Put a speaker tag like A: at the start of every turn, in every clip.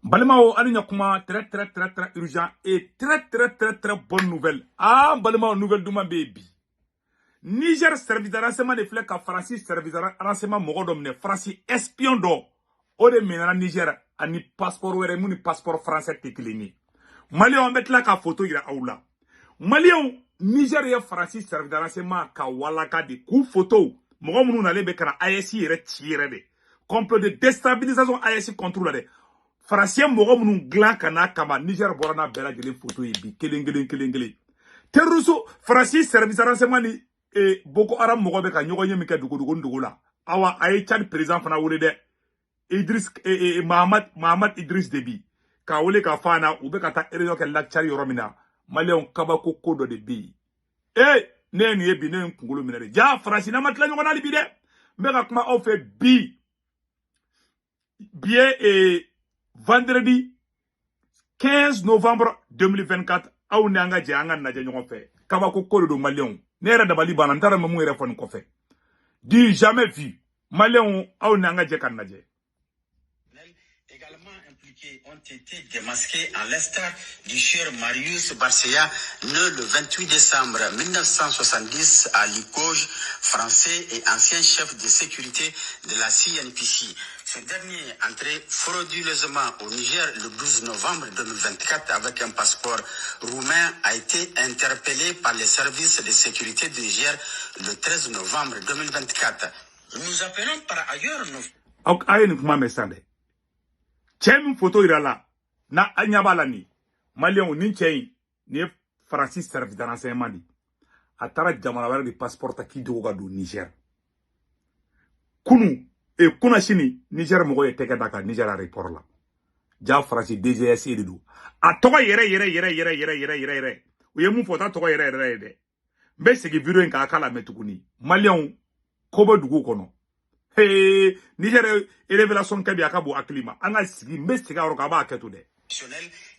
A: Balimao, Alignakuma, très urgent et très bonne nouvelle. Ah, Balimao, nouvelle de ma baby. Niger service de renseignement de flèches à Francis service de renseignement Mogodom, Francis espion d'eau. Ode menera Niger, ani passeport ou ni passeport français tekilini. Malion met la ka photo ira aula. Malion, Niger ya Francis service de renseignement ka walaka de coup photo. Mogomunu na lebe kana ASI yere tire de. Complot de déstabilisation ASI contrôle de. Français Mogomunu glan kana kama Niger borana bela gele photo yibi. Kelengele. Terrorisme, Francis service de renseignement ni Boko Haram mogobe ka nyogonye mika dugu la. Awa aye Tchad président fana wole de. Idriss Mahamad Idriss Déby ka wole ka fana ube ka ta ereyo ke lakchari yoromina Malion kabako kodo de bi ne ni ebi ne nkungulu minere ja Francis na matla nyogona libi de mbeka kuma on fait vendredi 15 novembre 2024 aw ne anga je anga na je nyogon fe kabako kodo do Malion ne era da bali bana ntara mamu ere fon ko fe du jamais vu Malion aw ne anga je kan na je
B: également impliqués ont été démasqués à l'instar du cher Marius Barseya, né le 28 décembre 1970 à Likoge, français et ancien chef de sécurité de la CNPC. Ce dernier entré frauduleusement au Niger le 12 novembre 2024 avec un passeport roumain a été interpellé par les services de sécurité du Niger le 13 novembre 2024. Nous appelons par ailleurs nos...
A: Chem photo irala na anyabala ni Malion ni chei ni Francis service de renseignement di atara jamana wala di passeport ki dogo do Niger kunu kuna shini Niger mo ye teke daka Niger aéroport la ja Francis DGS edidu atoka yere uye mu photo atoka yere de mbe segi video en ka kala metukuni Malion kobo dugu kono Niger et révélation kabi akabo aklima anga sigi mestiga rokaba aketu de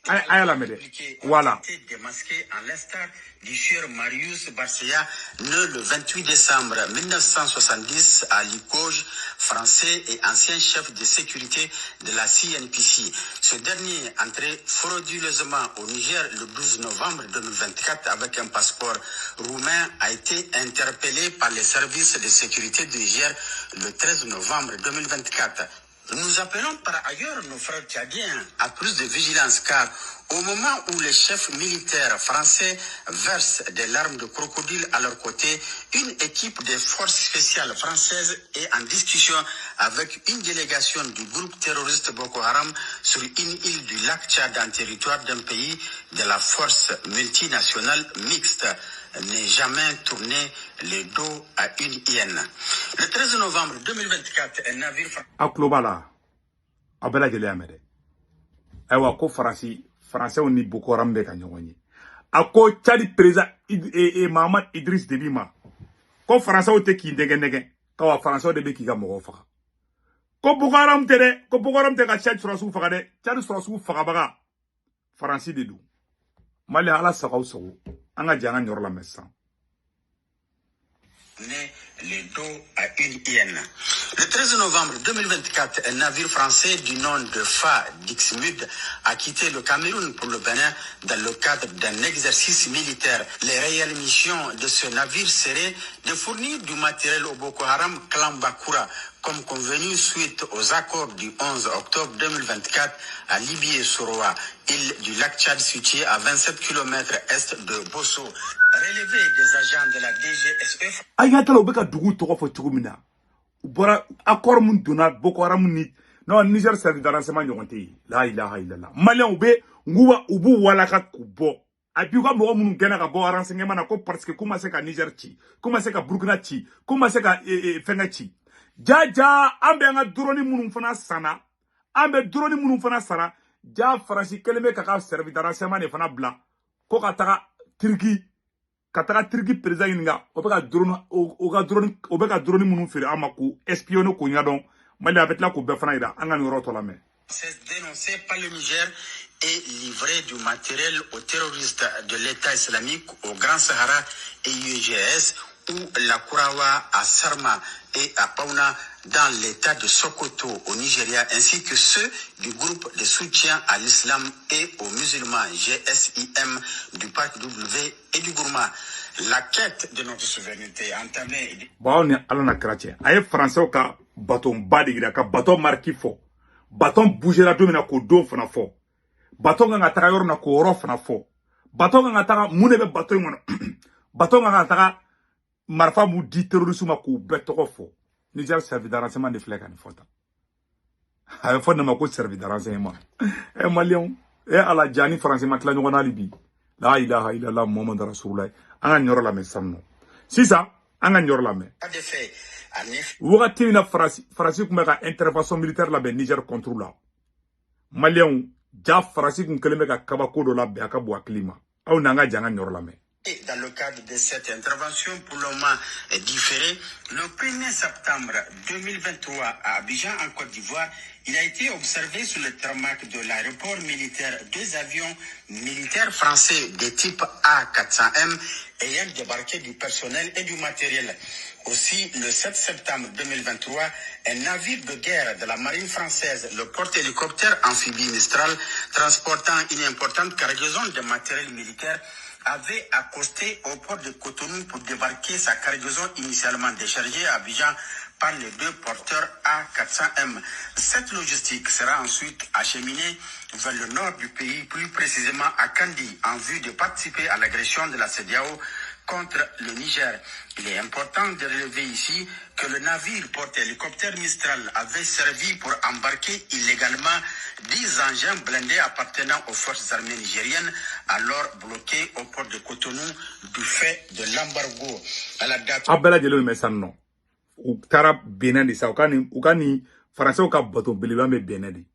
A: ay la mede voilà
B: démasqué à l'instar du cher Marius Barseya, né le 28 décembre 1970 à Likoge, français et ancien chef de sécurité de la CNPC. Ce dernier entré frauduleusement au Niger le 12 novembre 2024 avec un passeport roumain a été interpellé par les services de sécurité du Niger le 13 novembre 2024. Nous appelons par ailleurs nos frères tchadiens à plus de vigilance car au moment où les chefs militaires français versent des larmes de crocodile à leur côté, une équipe des forces spéciales françaises est en discussion avec une délégation du groupe terroriste Boko Haram sur une île du lac Tchad en territoire d'un pays de la force multinationale mixte. N'est jamais tourné le dos à une hyène. Le 13 novembre 2024, un navire
A: Aklobala abela jele amede aywa ko français on ni Boko Haram be ka nyogoni ako Tchad président Mahamad Idriss Déby ma ko français o te ki ndege ka wa français de be ki ga mogo fa ko Boko Haram te ka Tchad surasu fa de Tchad surasu fa baga français de dou Mali ala sakaw sago anga janga nyor la messa
B: le dos à une hyène. Le 13 novembre 2024, un navire français du nom de Fa Dixmude a quitté le Cameroun pour le Bénin dans le cadre d'un exercice militaire. Les réelles missions de ce navire seraient de fournir du matériel au Boko Haram clan Bakura, comme convenu suite aux accords du 11 octobre 2024 à Libié-Soroa, île du lac Tchad située à 27 km est de Bosso. Relevé des agents de la DGSE.
A: Ayatala obeka dugu toko fo chugumina ubora accord mun dona Boko Haram ni no Niger service de renseignement nyogonte la ilaha illallah Malien ube nguwa ubu wala ka kubo abiuka mo mun gena ka bo renseignement na ko parce que comment c'est ka Niger ci comment c'est ka Burkina ci comment c'est ka fenga ci jaja ambe nga drone munun fana sana ambe drone munun fana sana ja farasi keleme ka service de renseignement ne fana bla ko ka taka Turquie kataka Turquie président inga obeka drone munu fere amaku espionner ko nyadon mali avec la ko be fana ida anga ni roto la me
B: dénoncé par le Niger et livré du matériel aux terroristes de l'État islamique au Grand Sahara et UGS ou la Kourawa à Sarma et à Pauna dans l'état de Sokoto au Nigeria, ainsi que ceux du groupe de soutien à l'islam et aux musulmans GSIM du Parc W et du Gourma. La quête de notre souveraineté entamée...
A: Bon, on est à la chrétien. Aïe français au cas, bâton badigra, ka bâton marqué fort. Bâton bouger la domina ko don fana fort. Bâton nga taka yor na ko rof na fort. Bâton nga taka munebe bâton ngono. Bâton nga taka marfa mu di terrorisme ko betoko fort. Niger servi de renseignement de flèche en fota. Aïe faut ne ma ko servi de renseignement. Eh malien, eh ala jani français matla ngona libi. La ilaha illallah Muhammad Rasulullah. Anga nyoro la mesamno. Sisa, anga nyoro la me.
B: Pas de fait.
A: Wagati na farasi kumeka intervention militaire la be Niger contre la. Malien, ja farasi kumkeleme ka kabako do la be akabu klima. Au nanga janga nyoro la me.
B: Dans le cadre de cette intervention pour le moment différée, le 1er septembre 2023 à Abidjan, en Côte d'Ivoire, il a été observé sur le tarmac de l'aéroport militaire 2 avions militaires français de type A400M ayant débarqué du personnel et du matériel. Aussi, le 7 septembre 2023, un navire de guerre de la marine française, le porte-hélicoptère amphibie Mistral, transportant une importante cargaison de matériel militaire, avait accosté au port de Cotonou pour débarquer sa cargaison initialement déchargée à Abidjan par les 2 porteurs A400M. Cette logistique sera ensuite acheminée vers le nord du pays, plus précisément à Kandi, en vue de participer à l'agression de la CEDEAO contre le Niger. Il est important de relever ici que le navire porte-hélicoptère Mistral avait servi pour embarquer illégalement 10 engins blindés appartenant aux forces armées nigériennes, alors bloqués au port de Cotonou du fait de l'embargo. À la date...
A: Abela jelo mesanno. U tara benandi sa ukani français ka bato belibambe benandi.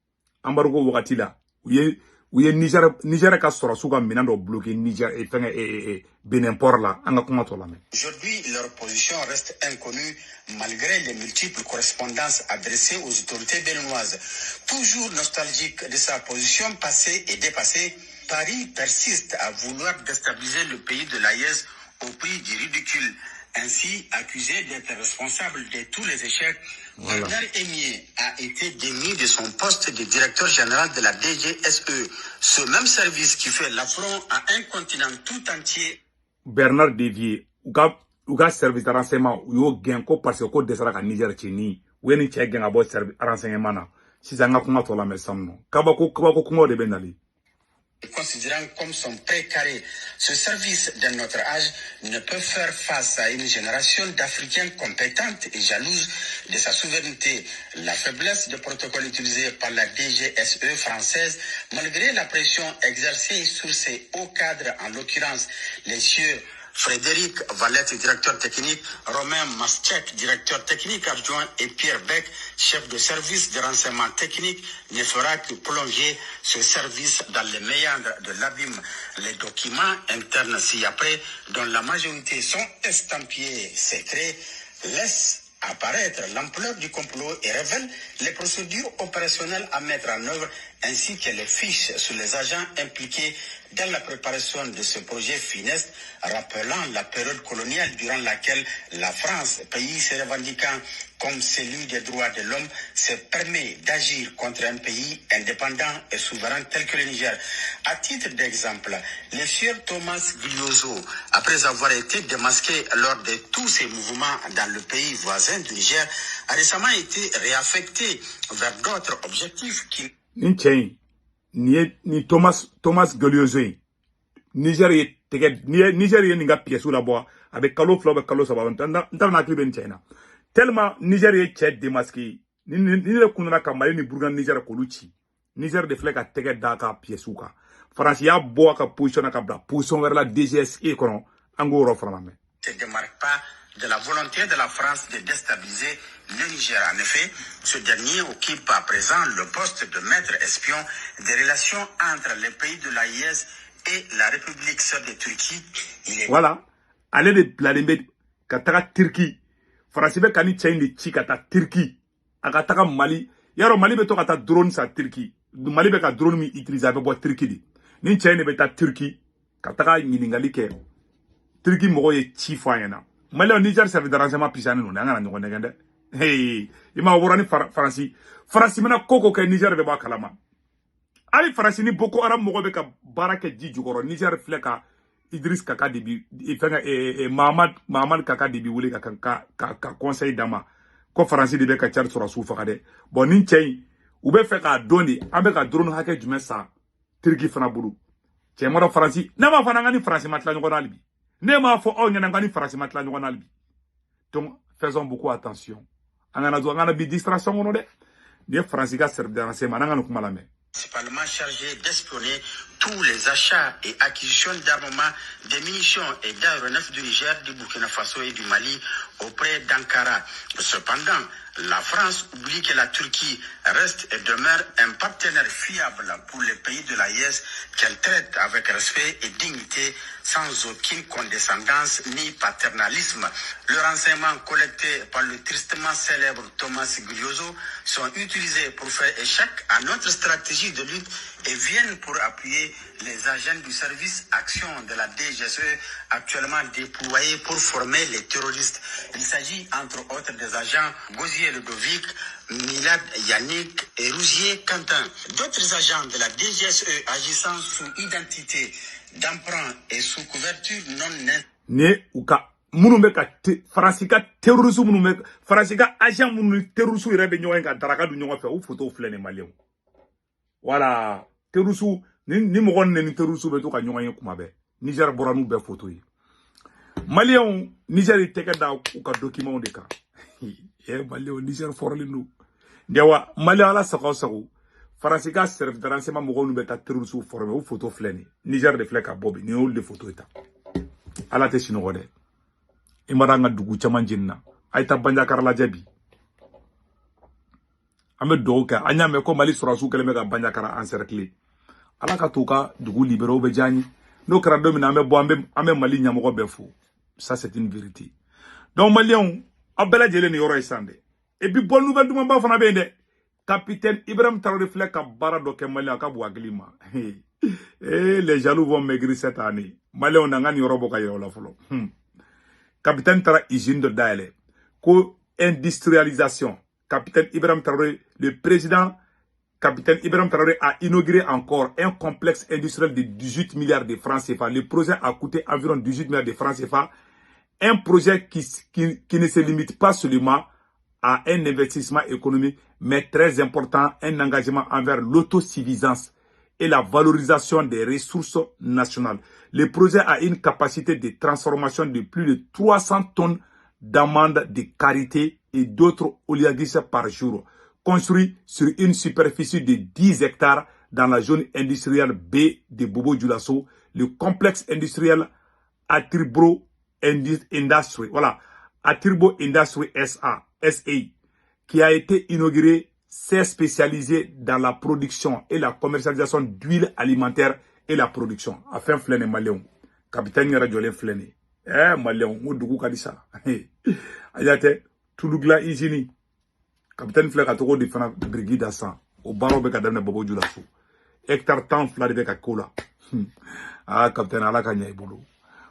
A: Embargo wakati la. Uye Niger ka sora suka minando bloqué Niger et Benin port là anga kuma to la me.
B: Aujourd'hui, leur position reste inconnue malgré les multiples correspondances adressées aux autorités béninoises. Toujours nostalgique de sa position passée et dépassée, Paris persiste à vouloir déstabiliser le pays de l'AES au prix du ridicule. Ainsi, accusé d'être responsable de tous les échecs, Bernard Emier a été démis de son poste de directeur général de la DGSE. Ce même service qui fait l'affront à un continent tout entier.
A: Bernard Devier, uga service de renseignement, uyo genko parce que desara ka Niger chini, weni che genga bo service renseignement na. Sisanga kuma to la mesamno. Kabako kuma de benali.
B: Considérant comme son précaré, ce service de notre âge ne peut faire face à une génération d'Africains compétentes et jalouses de sa souveraineté. La faiblesse des protocoles utilisés par la DGSE française, malgré la pression exercée sur ses hauts cadres, en l'occurrence les cieux Frédéric Valette, directeur technique, Romain Maschek, directeur technique adjoint, et Pierre Beck, chef de service de renseignement technique, ne fera que prolonger ce service dans les méandres de l'abîme. Les documents internes ci-après, dont la majorité sont estampillés secrets, laissent apparaître l'ampleur du complot et révèle les procédures opérationnelles à mettre en œuvre ainsi que les fiches sur les agents impliqués dans la préparation de ce projet funeste, rappelant la période coloniale durant laquelle la France, pays se revendiquant comme celui des droits de l'homme, se permet d'agir contre un pays indépendant et souverain tel que le Niger. À titre d'exemple, le sieur Thomas Gliozo, après avoir été démasqué lors de tous ses mouvements dans le pays voisin du Niger, a récemment été réaffecté vers d'autres objectifs qui...
A: Ni Thomas Gliozo, Niger ye ninga pièce la bois avec kalo flow avec kalo sababa ndana kliben China. Tellement Niger ye tchè démasqué ni le kunna kamali ni Burkina Niger ko luchi. Niger de flek a tege daka pièce ka. France ya bois ka position ka bla position vers la DGSE kono angoro franame.
B: Ne démarque pas de la volonté de la France de déstabiliser le Niger. En effet, ce dernier occupe à présent le poste de maître espion des relations entre les pays de l'AIS et la République sœur de Turquie.
A: Voilà. Allez de Vladimir Kataka Turquie. France be kani chain de Chikata Turquie. Akataka Mali. Yaro Mali be to kata drone sa Turquie. Mali be ka drone mi utiliser avec bo Turquie di. Ni chain be ta Turquie. Kataka nyiningali ke. Turquie mo ye chi fayena. Malien Niger servi de renseignement pisani no ngana nyoko negende. Hey, ima worani Faransi. Faransi mena koko ke Niger be ba kalama. Ali Faransi ni Boko Haram mogo be ka barake ji jukoro Niger fleka Idriss Kaka Dibi ifenga Mahamad Kaka Dibi wuli ka conseil dama ko Faransi de be ka char sura sufa kade. Bon nin chey ube fe ka doni ambe ka drone hake jume sa tirki fana bulu. Chey mara Faransi na ma fana ngani Faransi matla nyoko nalibi. Ne ma fo o nyana ngani Faransi matla nyoko nalibi. Donc faisons beaucoup attention. Angana bi distraction ngono de. Ni Faransi ka serve de renseignement ngana kuma la me.
B: Principalement chargé d'espionner tous les achats et acquisitions d'armements, de munitions et d'aéronefs du Niger, du Burkina Faso et du Mali auprès d'Ankara. Cependant, la France oublie que la Turquie reste et demeure un partenaire fiable pour les pays de l'AES qu'elle traite avec respect et dignité sans aucune condescendance ni paternalisme. Le renseignement collecté par le tristement célèbre Thomas Glioso sont utilisés pour faire échec à notre stratégie de lutte et viennent pour appuyer les agents du service action de la DGSE actuellement déployés pour former les terroristes. Il s'agit entre autres des agents Gosier Ludovic, Milad Yannick et Rougier Quentin. D'autres agents de la DGSE agissant sous identité d'emprunt et sous couverture non
A: ne uka munumbe ka Faransi ka terrorisme munumbe Faransi ka agent munu terrorisme rebe nyoen ka daraka du nyoen fa ou photo flene malien. Voilà, terrorisme ni mo gonne ni terrorisme be to ka nyoen kuma be. Niger boranu be photo yi. Malien Niger teke da uka document de ka. Eh malien Niger forle no. Ndewa malien ala sako sako. Faransi ka serve de renseignement mo gonu be ta terrorisme formé ou photo flene. Niger de fleka bobi ni ol de photo eta. Ala te sino gode. Imaranga dugu chaman jinna. Aita banja karla jabi. Ame doka anya me ko Mali surasu kele me ka banja kara encercler. Ala ka toka dugu libéraux be jani. No kara domina ame bo ame Mali nyamoko be fo. Ça c'est une vérité. Donc Malien abela jele ni yoro isande. Et puis bonne nouvelle du mamba fana bende. Capitaine Ibrahim Traoré fleka bara do ke Malien ka bo aglima. Eh les jaloux vont maigrir cette année. Malien on ngani yoro boka yoro la folo. Capitaine Tara usine de Daele. Co-industrialisation. Capitaine Ibrahim Traoré, le président, Capitaine Ibrahim Traoré a inauguré encore un complexe industriel de 18 milliards de francs CFA. Le projet a coûté environ 18 milliards de francs CFA. Un projet qui ne se limite pas seulement à un investissement économique, mais très important, un engagement envers l'autosuffisance et la valorisation des ressources nationales. Le projet a une capacité de transformation de plus de 300 tonnes d'amandes de karité et d'autres oléagineux par jour, construit sur une superficie de 10 hectares dans la zone industrielle B de Bobo Dioulasso, le complexe industriel Atirbo Industry, voilà, Atirbo Industry SA, qui a été inauguré, s'est spécialisé dans la production et la commercialisation d'huile alimentaire et la production. Afin flène Malien, capitaine Radjolé flène. Eh Malien, on dougou kadisa. Ayate, Toulougla Izini. Capitaine flène a trop de fana brigade à 100. Au baro beka damne Bobo Dioulasso. Hectare temps flade beka kola. Ah, capitaine Alaka Nya Ibolo.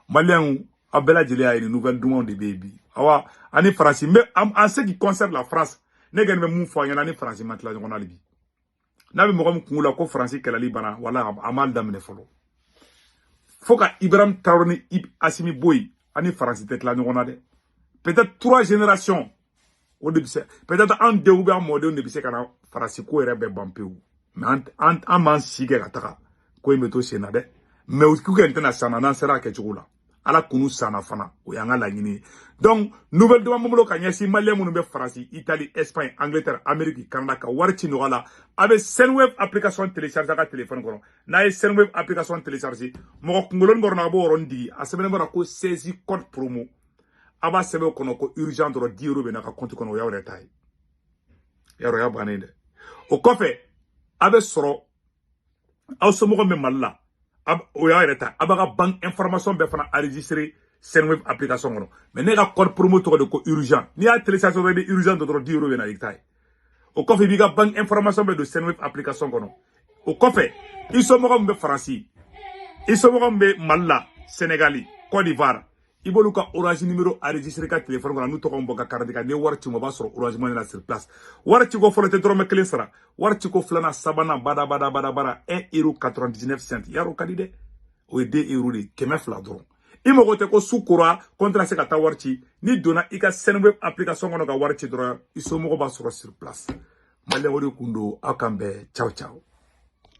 A: Malien, abela jele a une nouvelle demande de baby. Awa, ani France, mais en ce qui concerne la France, ne gagne même mou yana ni France matla ngona libi. Nabi mo ko kungula ko France kala libana wala amal damne folo. Foka Ibrahim Traoré Assimi Boy ani France tête la ngona de. Peut-être 3 générations au début peut-être en deux ou bien modèle de bise kana France ko rebe bampeu. Mais en man sige kataka ko meto senade. Mais o ku kentena sana nan sera ke chugula. Ala kunu sana fana o yanga la ngini. Donc nouvelle demande momo kanya si Malien munu be France, Italie, Espagne, Angleterre, Amérique, Canada ka warti no ala avec Senweb application télécharger ka téléphone kono. Na e Senweb application télécharger mo ko ngolon gorna bo rondi a semaine bara ko saisi code promo. Aba sebe kono ko urgent do 10 € be na ka compte kono ya wala tay. Ya ro ya banende. O kofe abe soro aw so mo ko me malla. Oya reta abaga bank information be fana enregistrer Senweb application ngono mais ne ga code promo to ko urgent ni a télécharger de urgent de 10 € na iktai o kofe biga bank information be de Senweb application ngono o kofe iso mo be France iso mo be Malla Sénégali Côte d'Ivoire i b'olu ka orange numéro enregistré ka téléphone kɔnɔ n'u tɔgɔ bɔ ka carte ka n'i ye wari ci o b'a sɔrɔ orange money na sur place wari ci ko fɔlɔ tɛ dɔrɔmɛ 1 sara wari ci ko filanan sabanan bada 1,99 € yarɔ o ka di dɛ o ye 2 € de 200 dɔrɔn i mago tɛ ko su kora kontra se ka taa wari ci ni donna i ka Senweb application kɔnɔ ka wari ci dɔrɔn i somɔgɔ b'a sɔrɔ sur place maliyɛn o de kun don aw kan bɛn ciao ciao